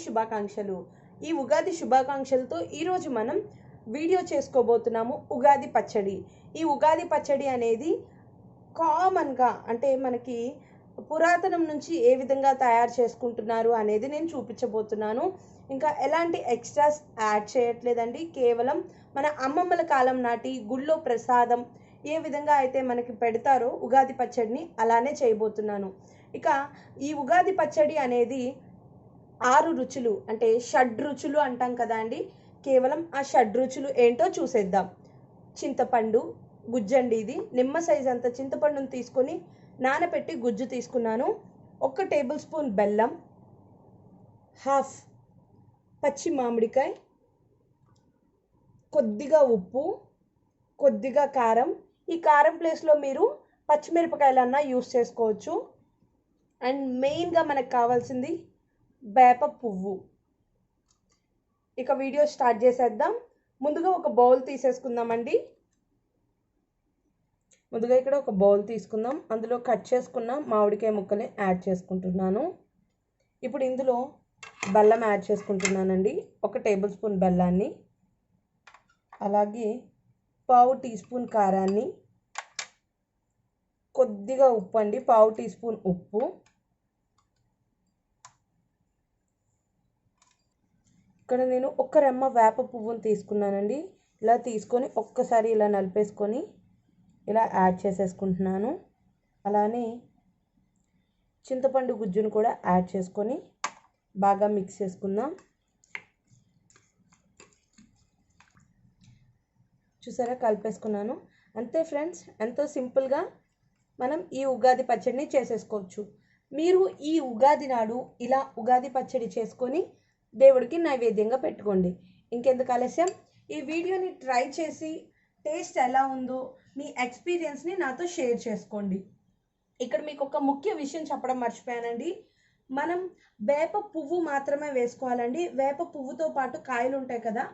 శుభాకాంక్షలు. ఈ ఉగాది శుభాకాంక్షలతో ఈరోజు మనం వీడియో చేసుకోబోతున్నాము ఉగాది పచ్చడి. ఈ ఉగాది పచ్చడి అనేది కామన్గా అంటే మనకి పురాతనం నుంచి ఏ విధంగా తయారు చేసుకుంటున్నారు అనేది నేను చూపించబోతున్నాను. ఇంకా ఎలాంటి ఎక్స్ట్రాస్ యాడ్ చేయట్లేదండి. కేవలం మన అమ్మమ్మల కాలం నాటి గుళ్ళో ప్రసాదం ఏ విధంగా అయితే మనకి పెడతారో ఉగాది పచ్చడిని అలానే చేయబోతున్నాను. ఇక ఈ ఉగాది పచ్చడి అనేది 6 రుచులు అంటే షడ్రుచులు అంటాం కదా అండి. కేవలం ఆ షడ్రుచులు ఏంటో చూసేద్దాం. చింతపండు గుజ్జండి, ఇది నిమ్మ సైజ్ అంత చింతపండును తీసుకొని నానబెట్టి గుజ్జు తీసుకున్నాను. 1 టేబుల్ స్పూన్ బెల్లం, హాఫ్ పచ్చి మామిడికాయ, కొద్దిగా ఉప్పు, కొద్దిగా కారం. ఈ కారం ప్లేస్లో మీరు పచ్చిమిరపకాయలన్నా యూస్ చేసుకోవచ్చు. అండ్ మెయిన్గా మనకు కావాల్సింది వేప పువ్వు. ఇక వీడియో స్టార్ట్ చేసేద్దాం. ముందుగా ఒక బౌల్ తీసేసుకుందామండి. ముందుగా ఇక్కడ ఒక బౌల్ తీసుకుందాం. అందులో కట్ చేసుకున్న మామిడికాయ ముక్కని యాడ్ చేసుకుంటున్నాను. ఇప్పుడు ఇందులో బెల్లం యాడ్ చేసుకుంటున్నానండి. 1 టేబుల్ స్పూన్ బెల్లాన్ని, అలాగే పావు టీ స్పూన్ కారాన్ని, కొద్దిగా ఉప్పు అండి, పావు టీ స్పూన్ ఉప్పు, ఇక్కడ నేను 1 రెమ్మ వేప పువ్వును తీసుకున్నానండి. ఇలా తీసుకొని ఒక్కసారి ఇలా నలిపేసుకొని ఇలా యాడ్ చేసేసుకుంటున్నాను. అలానే చింతపండు గుజ్జును కూడా యాడ్ చేసుకొని బాగా మిక్స్ చేసుకుందాం. చూసారా, కలిపేసుకున్నాను. అంతే ఫ్రెండ్స్, ఎంతో సింపుల్గా మనం ఈ ఉగాది పచ్చడిని చేసేసుకోవచ్చు. మీరు ఈ ఉగాది నాడు ఇలా ఉగాది పచ్చడి చేసుకొని దేవుడికి నైవేద్యంగా పెట్టుకోండి. ఇంకెందుకు ఆలస్యం, ఈ వీడియోని ట్రై చేసి టేస్ట్ ఎలా ఉందో మీ ఎక్స్పీరియన్స్ని నాతో షేర్ చేసుకోండి. ఇక్కడ మీకు ఒక ముఖ్య విషయం చెప్పడం మర్చిపోయానండి. మనం వేప పువ్వు మాత్రమే వేసుకోవాలండి. వేప పువ్వుతో పాటు కాయలు ఉంటాయి కదా,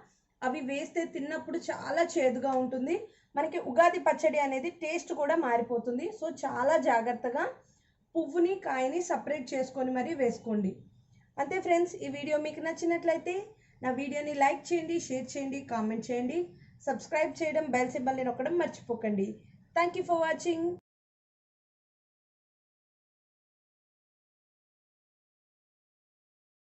అవి వేస్తే తిన్నప్పుడు చాలా చేదుగా ఉంటుంది. మనకి ఉగాది పచ్చడి అనేది టేస్ట్ కూడా మారిపోతుంది. సో చాలా జాగ్రత్తగా పువ్వుని కాయని సపరేట్ చేసుకొని మరీ వేసుకోండి. అంతే ఫ్రెండ్స్, ఈ వీడియో మీకు నచ్చినట్లయితే నా వీడియోని లైక్ చేయండి, షేర్ చేయండి, కామెంట్ చేయండి, సబ్స్క్రైబ్ చేయడం, బెల్ సింబల్ని నొక్కడం మర్చిపోకండి. Thank you for watching.